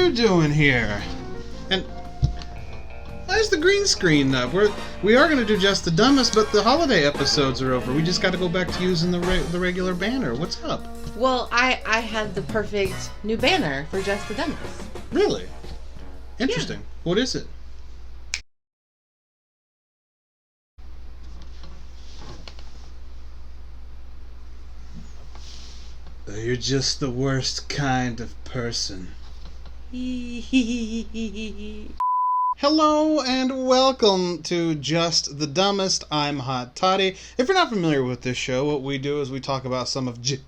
you doing here? And why's the green screen up? We are going to do Just the Dumbest, but the holiday episodes are over. We just got to go back to using the regular banner. What's up? Well, I had the perfect new banner for Just the Dumbest. Really? Interesting. Yeah. What is it? You're just the worst kind of person. Hello and welcome to Just the Dumbest. I'm Hot Toddy. If you're not familiar with this show, what we do is we talk about some of the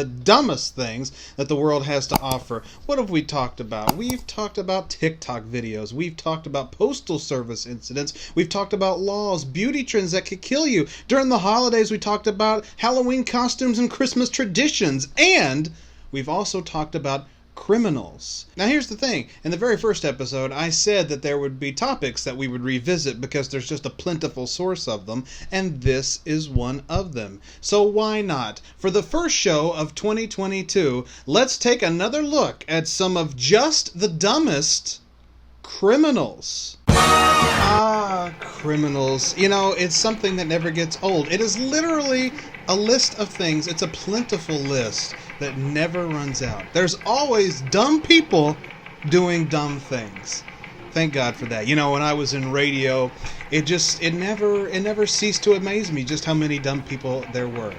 dumbest things that the world has to offer. What have we talked about? We've talked about TikTok videos. We've talked about postal service incidents. We've talked about laws, beauty trends that could kill you. During the holidays, we talked about Halloween costumes and Christmas traditions. And we've also talked about criminals. Now here's the thing. In the very first episode, I said that there would be topics that we would revisit because there's just a plentiful source of them, and this is one of them. So why not? For the first show of 2022, let's take another look at some of Just the Dumbest criminals. Criminals. You know, it's something that never gets old. It is literally a list of things. It's a plentiful list that never runs out. There's always dumb people doing dumb things. Thank God for that. You know, when I was in radio, it never ceased to amaze me just how many dumb people there were.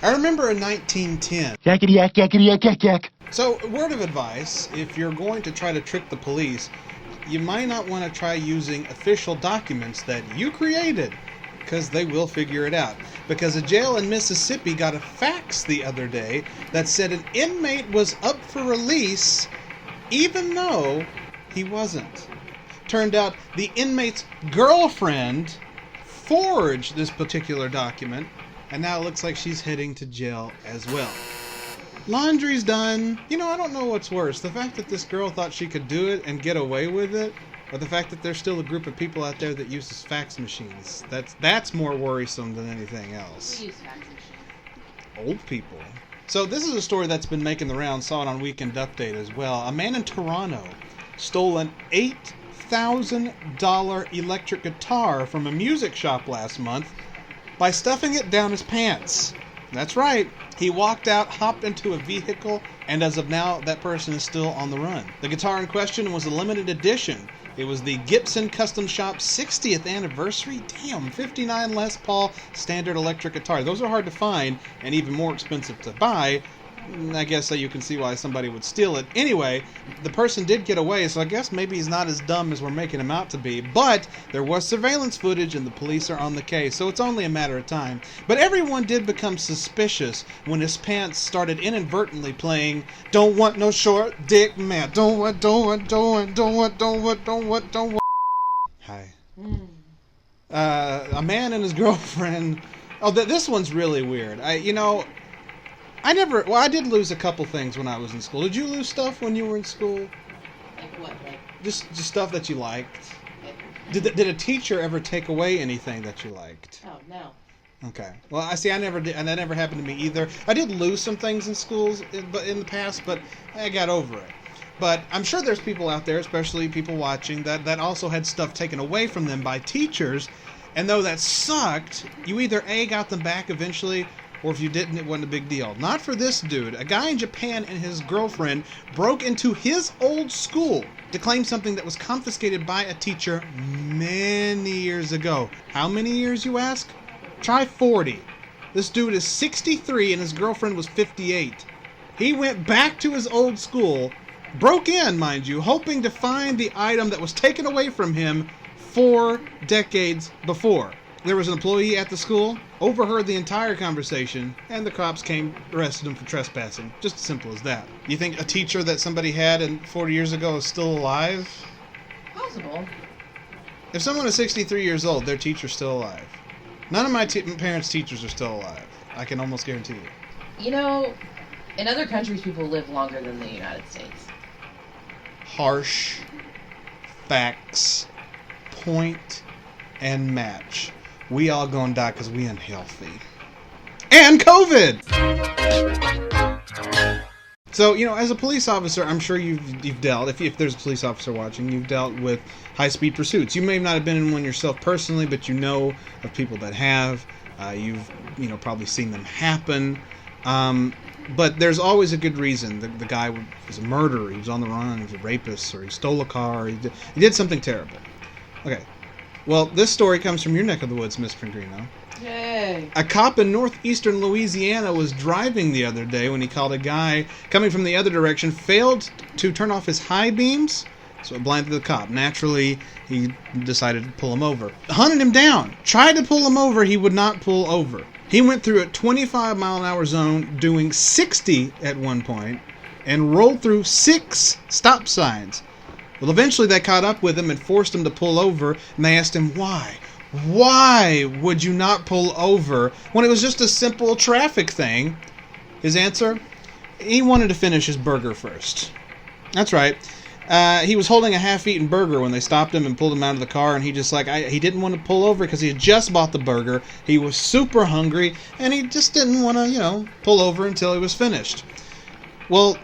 I remember in 1910. Yakety yak, yakety yak, yak, yak. So, word of advice, if you're going to try to trick the police, you might not want to try using official documents that you created, because they will figure it out. Because a jail in Mississippi got a fax the other day that said an inmate was up for release even though he wasn't. Turned out the inmate's girlfriend forged this particular document, and now it looks like she's heading to jail as well. Laundry's done. You know, I don't know what's worse. The fact that this girl thought she could do it and get away with it, or the fact that there's still a group of people out there that uses fax machines. That's more worrisome than anything else. We use fax machines. Old people. So this is a story that's been making the rounds. Saw it on Weekend Update as well. A man in Toronto stole an $8,000 electric guitar from a music shop last month by stuffing it down his pants. That's right. He walked out, hopped into a vehicle, and as of now, that person is still on the run. The guitar in question was a limited edition. It was the Gibson Custom Shop's 60th anniversary. Damn, 59 Les Paul standard electric guitar. Those are hard to find and even more expensive to buy. I guess you can see why somebody would steal it. Anyway, the person did get away, so I guess maybe he's not as dumb as we're making him out to be. But there was surveillance footage and the police are on the case, so it's only a matter of time. But everyone did become suspicious when his pants started inadvertently playing Don't Want No Short Dick Man. Don't want. Hi. A man and his girlfriend. Oh, this one's really weird. I did lose a couple things when I was in school. Did you lose stuff when you were in school? Like what? Like Just stuff that you liked. Did a teacher ever take away anything that you liked? Oh, no. Okay. Well, I never did, and that never happened to me either. I did lose some things in schools in the past, but I got over it. But I'm sure there's people out there, especially people watching, that also had stuff taken away from them by teachers. And though that sucked, you either A, got them back eventually, or if you didn't, it wasn't a big deal. Not for this dude. A guy in Japan and his girlfriend broke into his old school to claim something that was confiscated by a teacher many years ago. How many years, you ask? Try 40. This dude is 63 and his girlfriend was 58. He went back to his old school, broke in, mind you, hoping to find the item that was taken away from him 4 decades before. There was an employee at the school, overheard the entire conversation, and the cops came, arrested him for trespassing. Just as simple as that. You think a teacher that somebody had 40 years ago is still alive? Possible. If someone is 63 years old, their teacher's still alive. None of my parents' teachers are still alive. I can almost guarantee you. You know, in other countries, people live longer than the United States. Harsh facts. Point and match. We all gonna die because we unhealthy. And COVID! So, as a police officer, I'm sure you've dealt, if there's a police officer watching, you've dealt with high-speed pursuits. You may not have been in one yourself personally, but you know of people that have. You've, probably seen them happen. But there's always a good reason. The guy was a murderer, he was on the run, he was a rapist, or he stole a car, he did something terrible. Okay. Well, this story comes from your neck of the woods, Miss Pingrino. Yay. A cop in northeastern Louisiana was driving the other day when he called a guy coming from the other direction, failed to turn off his high beams, so it blinded the cop. Naturally, he decided to pull him over. Hunted him down. Tried to pull him over, he would not pull over. He went through a 25-mile-an-hour zone, doing 60 at one point, and rolled through 6 stop signs. Well, eventually they caught up with him and forced him to pull over, and they asked him why. Why would you not pull over when it was just a simple traffic thing? His answer? He wanted to finish his burger first. That's right. He was holding a half-eaten burger when they stopped him and pulled him out of the car, and he didn't want to pull over because he had just bought the burger. He was super hungry, and he just didn't want to, pull over until he was finished. Well,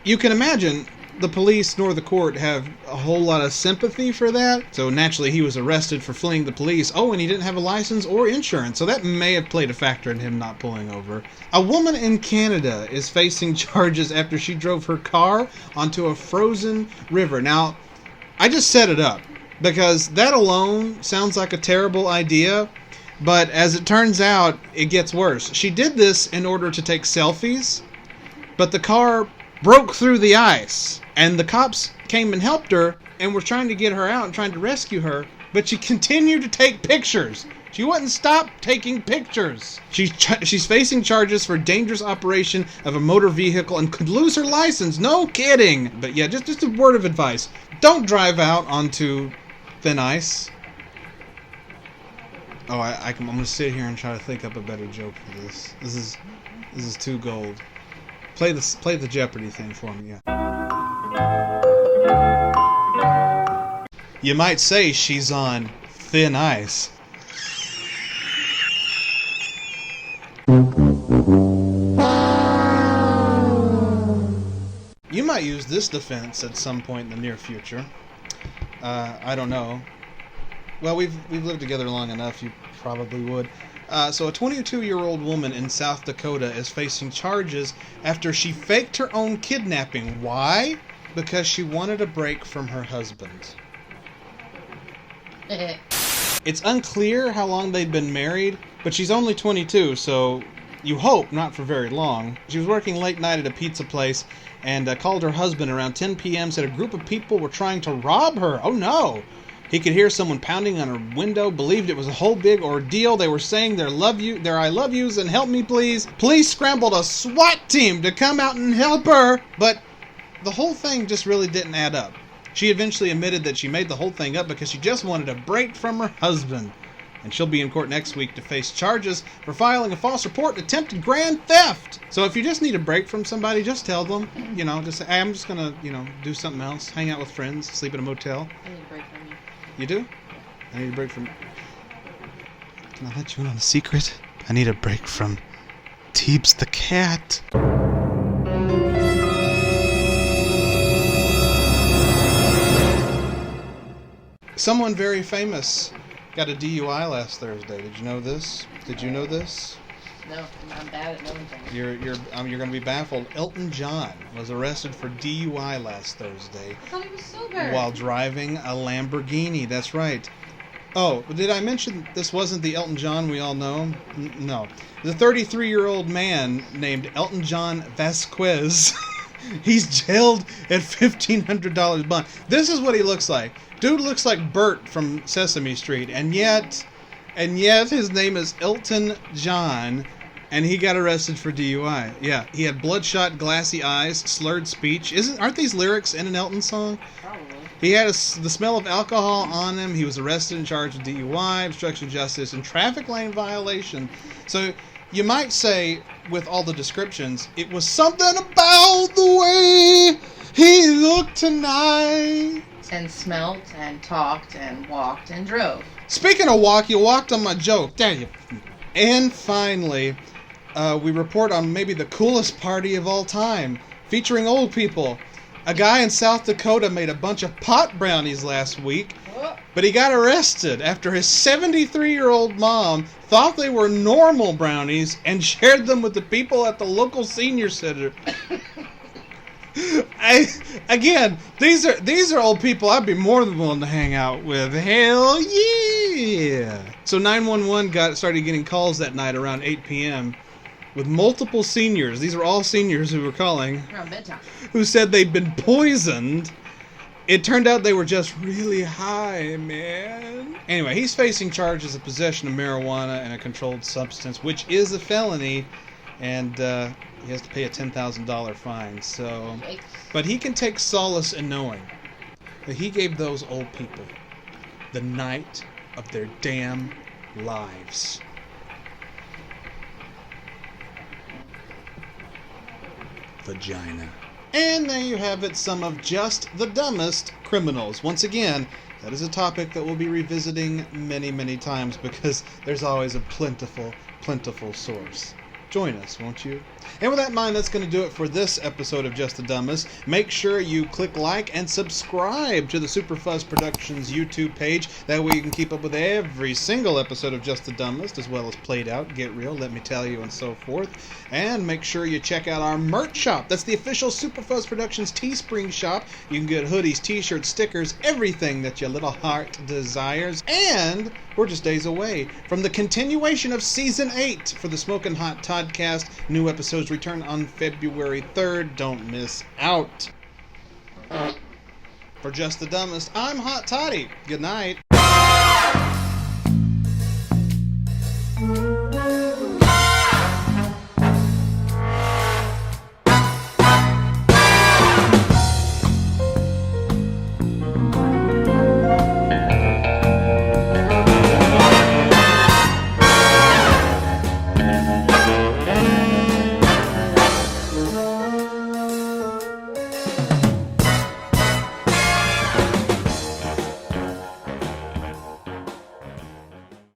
you can imagine the police nor the court have a whole lot of sympathy for that. So naturally he was arrested for fleeing the police. Oh, and he didn't have a license or insurance, so that may have played a factor in him not pulling over. A woman in Canada is facing charges after she drove her car onto a frozen river. Now, I just set it up because that alone sounds like a terrible idea, but as it turns out, it gets worse. She did this in order to take selfies, but the car broke through the ice, and the cops came and helped her and were trying to get her out and trying to rescue her, but she continued to take pictures. She wouldn't stop taking pictures. She's facing charges for dangerous operation of a motor vehicle and could lose her license. No kidding. But yeah, just a word of advice. Don't drive out onto thin ice. Oh, I'm going to sit here and try to think up a better joke for this. This is too gold. Play the Jeopardy thing for me, yeah. You might say she's on thin ice. You might use this defense at some point in the near future. I don't know. Well, we've lived together long enough, you probably would. So a 22-year-old woman in South Dakota is facing charges after she faked her own kidnapping. Why? Because she wanted a break from her husband. It's unclear how long they'd been married, but she's only 22, so you hope not for very long. She was working late night at a pizza place and called her husband around 10 p.m., said a group of people were trying to rob her. Oh no! He could hear someone pounding on her window, believed it was a whole big ordeal. They were saying their I love yous and help me please. Police scrambled a SWAT team to come out and help her, but the whole thing just really didn't add up. She eventually admitted that she made the whole thing up because she just wanted a break from her husband. And she'll be in court next week to face charges for filing a false report and attempted grand theft. So if you just need a break from somebody, just tell them, just say, hey, I'm just going to, do something else, hang out with friends, sleep in a motel. I need a break from you. You do? I need a break from... Can I let you in on a secret? I need a break from Teebs the cat. Someone very famous got a DUI last Thursday. Did you know this? Did you know this? No, I'm bad at knowing things. You're going to be baffled. Elton John was arrested for DUI last Thursday. I thought he was sober. While driving a Lamborghini. That's right. Oh, did I mention this wasn't the Elton John we all know? No. The 33-year-old man named Elton John Vasquez. He's jailed at $1,500 bond. This is what he looks like. Dude looks like Bert from Sesame Street, and yet his name is Elton John, and he got arrested for DUI. Yeah, he had bloodshot, glassy eyes, slurred speech. Aren't these lyrics in an Elton song? Probably. He had the smell of alcohol on him. He was arrested and charged with DUI, obstruction of justice, and traffic lane violation. So you might say, with all the descriptions, it was something about the way he looked tonight. And smelt and talked and walked and drove. Speaking of walk, you walked on my joke. Damn you. And finally, we report on maybe the coolest party of all time. featuring old people. A guy in South Dakota made a bunch of pot brownies last week, but he got arrested after his 73-year-old mom thought they were normal brownies and shared them with the people at the local senior center. Again, these are old people I'd be more than willing to hang out with. Hell yeah! So 911 started getting calls that night around 8 p.m. with multiple seniors. These are all seniors who were calling. Around bedtime. Who said they'd been poisoned. It turned out they were just really high, man. Anyway, he's facing charges of possession of marijuana and a controlled substance, which is a felony, and he has to pay a $10,000 fine. So, but he can take solace in knowing that he gave those old people the night of their damn lives. Vagina. And there you have it, some of just the dumbest criminals. Once again, that is a topic that we'll be revisiting many, many times because there's always a plentiful source. Join us, won't you? And with that in mind, that's going to do it for this episode of Just the Dumbest. Make sure you click like and subscribe to the Superfuzz Productions YouTube page. That way you can keep up with every single episode of Just the Dumbest, as well as Played Out, Get Real, Let Me Tell You, and so forth. And make sure you check out our merch shop. That's the official Superfuzz Productions Teespring shop. You can get hoodies, t-shirts, stickers, everything that your little heart desires. And we're just days away from the continuation of Season 8 for the Smokin' Hot Toddcast. New episodes return on February 3rd. Don't miss out. For Just the Dumbest, I'm Hot Toddy. Good night.